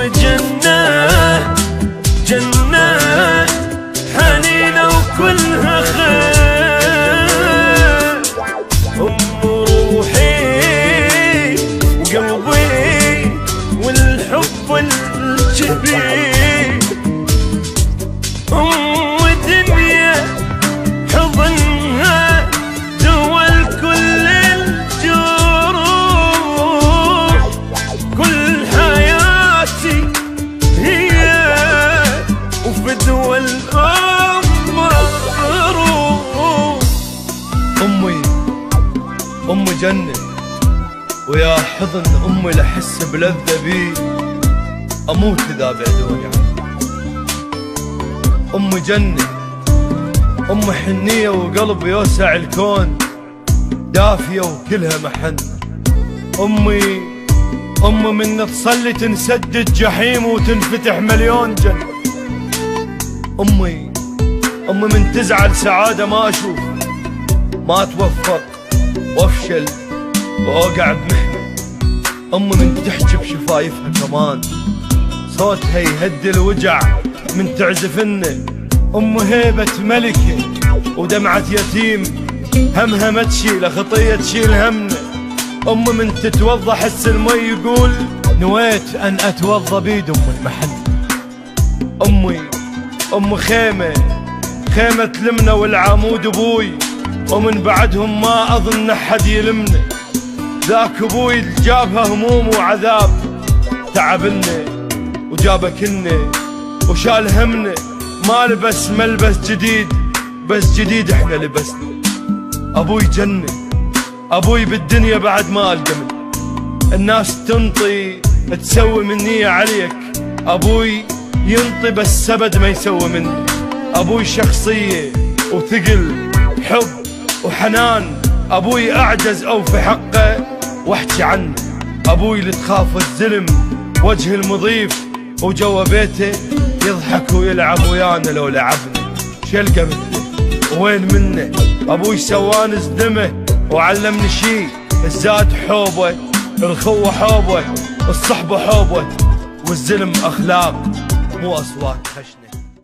جنة جنة حنينة وكلها خير، أم روحي وقلبي والحب الكبير، أم دنيا حضنها دول كل الجروح، كل حياتي هي وفدوى الأم روح. أمي أم جنة، ويا حضن أمي لحس بلذة بي أموت إذا بعدوني عنك. أم جنة، أم حنية وقلب يوسع الكون، دافية وكلها محن. أمي من تصلي تنسدد جحيم وتنفتح مليون جنة. أمي من تزعل سعادة ما أشوف، ما أتوفق وأفشل وأوقع بمحنة. من تحجب شفايفها كمان، صوتها يهدي الوجع من تعزفنه. هيبة ملكة ودمعة يتيم، همها ما تشيل خطية تشيل همنا. من تتوضى حس المي يقول نويت أن أتوضى بيد المحن. خيمة تلمنا والعمود أبوي، ومن بعدهم ما أظن أحد يلمنا. ذاك أبوي جابها هموم وعذاب، تعبنا وجابكنا وشال همنا. ما لبس ملبس جديد، بس جديد احنا لبسنا. أبوي جنة، أبوي بالدنيا بعد ما ألقى. الناس تنطي تسوي مني عليك، أبوي ينطي بس سبد ما يسوي مني. أبوي شخصية وثقل حب وحنان، أبوي أعجز أو في حقه واحكي عنه. أبوي اللي تخاف الزلم وجه المضيف، وجوا بيته يضحك ويلعب ويانا لو لعبنا. شلقى مثله وين منه؟ أبوي سواني زدمه وعلمني شي، الزاد حوبه، الخوة حوبه، الصحبة حوبه، والزلم أخلاق مو أصوات خشنة.